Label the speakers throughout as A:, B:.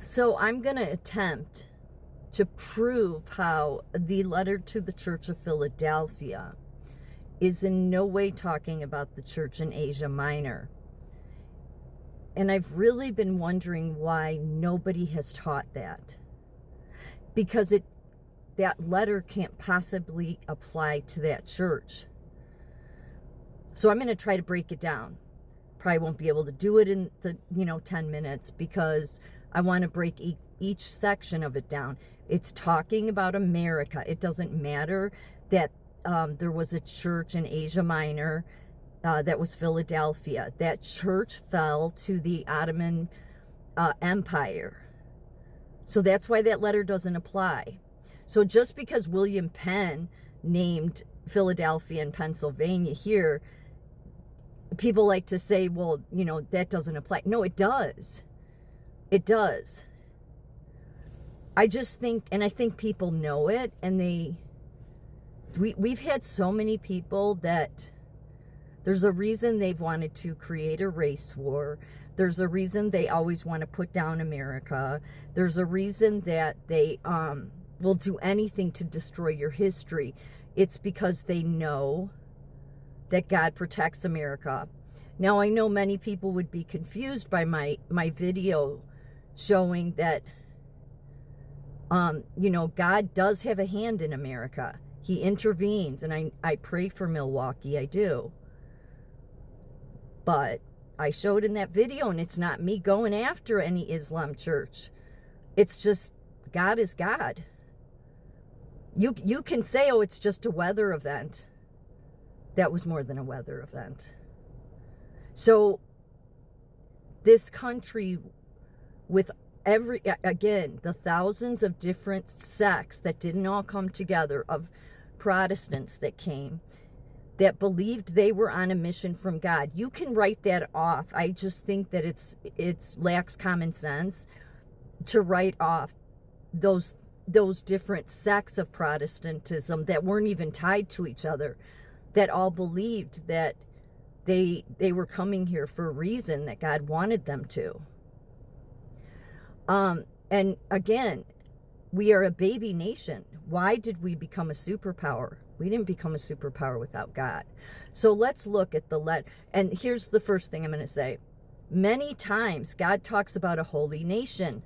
A: So I'm going to attempt to prove how the letter to the Church of Philadelphia is in no way talking about the church in Asia Minor. And I've really been wondering why nobody has taught that. Because that letter can't possibly apply to that church. So I'm going to try to break it down. Probably won't be able to do it in the 10 minutes because I want to break each section of it down. It's talking about America. It doesn't matter that there was a church in Asia Minor that was Philadelphia. That church fell to the Ottoman Empire. So that's why that letter doesn't apply. So just because William Penn named Philadelphia and Pennsylvania here, people like to say, well, that doesn't apply. No, it does. It does. I just think, and I think people know it, and we've had so many people that there's a reason they've wanted to create a race war. There's a reason they always want to put down America. There's a reason that they will do anything to destroy your history. It's because they know that God protects America. Now, I know many people would be confused by my video showing that, God does have a hand in America. He intervenes, and I pray for Milwaukee, I do. But I showed in that video, and it's not me going after any Islam church. It's just, God is God. You can say, oh, it's just a weather event. That was more than a weather event. So this country, with the thousands of different sects that didn't all come together, of Protestants that came, that believed they were on a mission from God. You can write that off. I just think that it's lacks common sense to write off those different sects of Protestantism that weren't even tied to each other, that all believed that they were coming here for a reason, that God wanted them to. And again, we are a baby nation. Why did we become a superpower? We didn't become a superpower without God. So let's look at the letter. And here's the first thing I'm going to say. Many times God talks about a holy nation.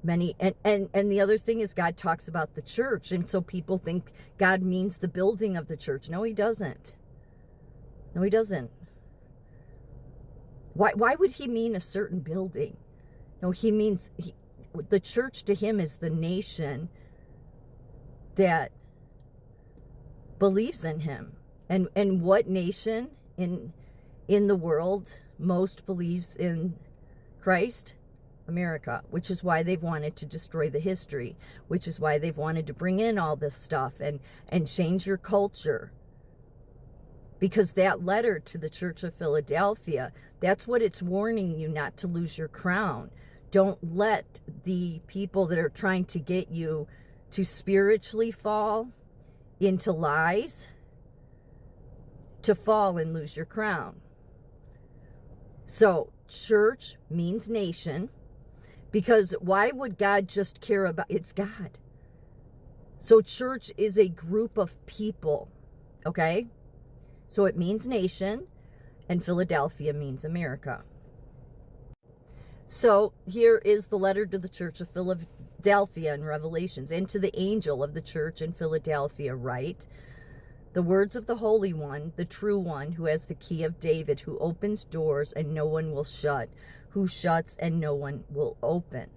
A: And the other thing is God talks about the church. And so people think God means the building of the church. No, he doesn't. No, he doesn't. Why would he mean a certain building? No, he means the church to him is the nation that believes in him. And what nation in the world most believes in Christ? America, which is why they've wanted to destroy the history, which is why they've wanted to bring in all this stuff and change your culture. Because that letter to the Church of Philadelphia, that's what it's warning you, not to lose your crown. Don't let the people that are trying to get you to spiritually fall into lies, to fall and lose your crown. So, church means nation, because why would God just care about, it's God. So church is a group of people, okay? So it means nation, and Philadelphia means America. So here is the letter to the Church of Philadelphia in Revelations. And to the angel of the church in Philadelphia write, the words of the Holy One, the true one, who has the key of David, who opens doors and no one will shut, who shuts and no one will open.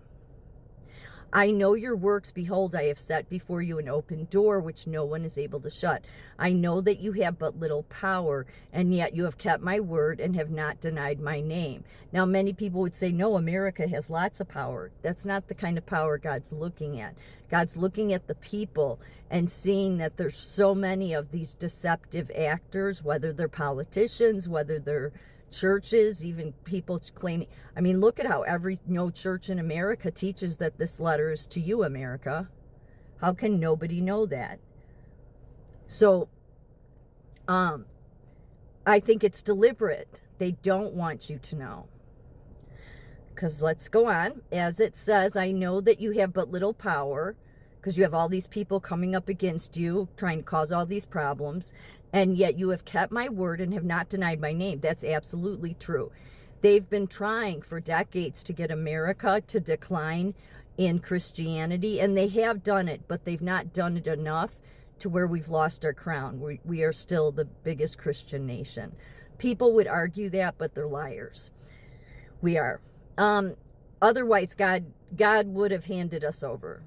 A: I know your works. Behold, I have set before you an open door, which no one is able to shut. I know that you have but little power, and yet you have kept my word and have not denied my name. Now, many people would say, no, America has lots of power. That's not the kind of power God's looking at. God's looking at the people and seeing that there's so many of these deceptive actors, whether they're politicians, whether they're churches, even people claiming, look at how no church in America teaches that this letter is to you, America. How can nobody know that? So, I think it's deliberate. They don't want you to know. Because let's go on. As it says, I know that you have but little power, because you have all these people coming up against you, trying to cause all these problems, and yet you have kept my word and have not denied my name. That's absolutely true. They've been trying for decades to get America to decline in Christianity, and they have done it, but they've not done it enough to where we've lost our crown. We are still the biggest Christian nation. People would argue that, but they're liars. We are. Otherwise, God would have handed us over.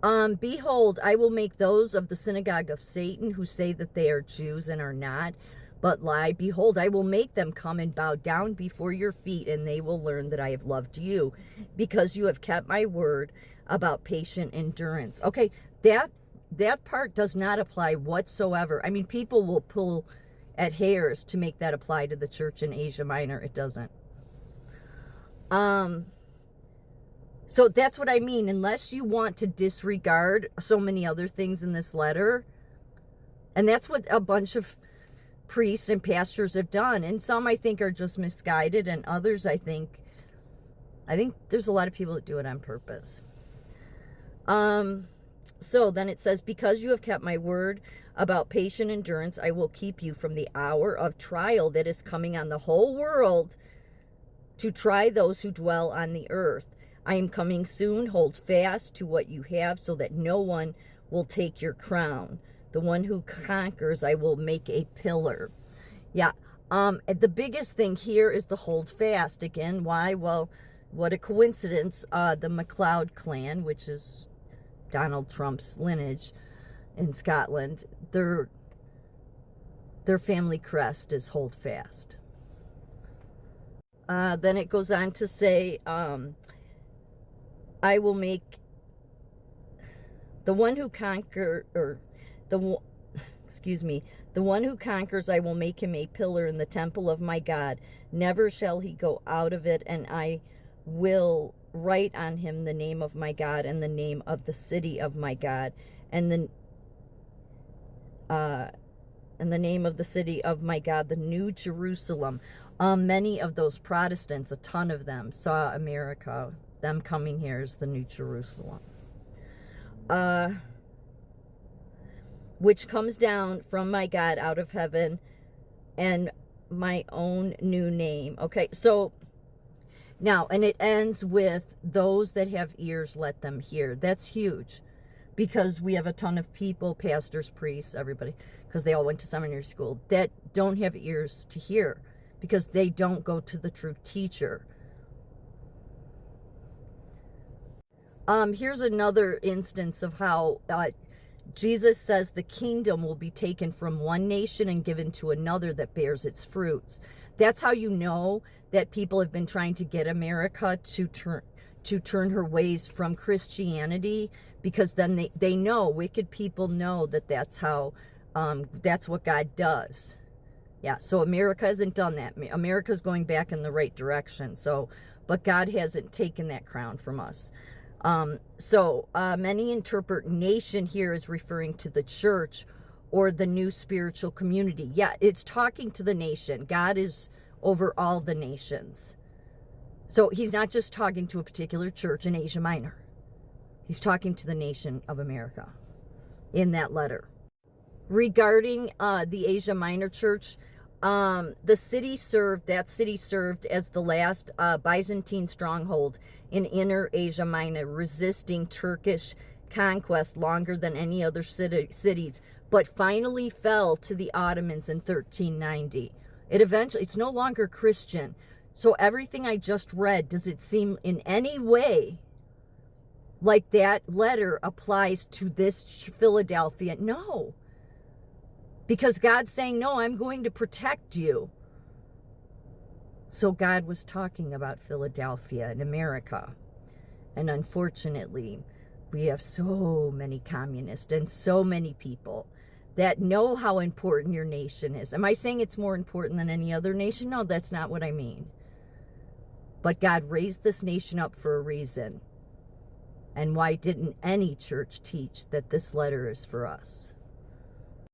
A: Behold, I will make those of the synagogue of Satan who say that they are Jews and are not, but lie. Behold, I will make them come and bow down before your feet, and they will learn that I have loved you, because you have kept my word about patient endurance. Okay, that part does not apply whatsoever. I mean, people will pull at hairs to make that apply to the church in Asia Minor. It doesn't. So that's what I mean. Unless you want to disregard so many other things in this letter, and that's what a bunch of priests and pastors have done. And some I think are just misguided, and others I think there's a lot of people that do it on purpose. So then it says, because you have kept my word about patient endurance, I will keep you from the hour of trial that is coming on the whole world to try those who dwell on the earth. I am coming soon. Hold fast to what you have, so that no one will take your crown. The one who conquers, I will make a pillar. Yeah. The biggest thing here is the hold fast. Again, why? Well, what a coincidence. The MacLeod clan, which is Donald Trump's lineage in Scotland, their family crest is hold fast. Then it goes on to say, I will make the one who the one who conquers, I will make him a pillar in the temple of my God. Never shall he go out of it, and I will write on him the name of my God and the name of the city of my God, and the name of the city of my God, the New Jerusalem. Many of those Protestants, a ton of them, saw America, them coming here as the New Jerusalem, which comes down from my God out of heaven, and my own new name. Okay, so now, and it ends with, those that have ears, let them hear. That's huge, because we have a ton of people, pastors, priests, everybody, because they all went to seminary school, that don't have ears to hear, because they don't go to the true teacher. Here's another instance of how Jesus says the kingdom will be taken from one nation and given to another that bears its fruits. That's how you know that people have been trying to get America to turn her ways from Christianity, because then they know, wicked people know that that's how, that's what God does. Yeah, so America hasn't done that. America's going back in the right direction. So, but God hasn't taken that crown from us. Many interpret nation here as referring to the church or the new spiritual community. Yeah, it's talking to the nation. God is over all the nations. So he's not just talking to a particular church in Asia Minor. He's talking to the nation of America in that letter. Regarding the Asia Minor church, the city served as the last Byzantine stronghold in Inner Asia Minor, resisting Turkish conquest longer than any other cities, but finally fell to the Ottomans in 1390. It's no longer Christian. So everything I just read, does it seem in any way like that letter applies to this Philadelphia? No. Because God's saying, no, I'm going to protect you. So God was talking about Philadelphia and America. And unfortunately, we have so many communists and so many people that know how important your nation is. Am I saying it's more important than any other nation? No, that's not what I mean. But God raised this nation up for a reason. And why didn't any church teach that this letter is for us?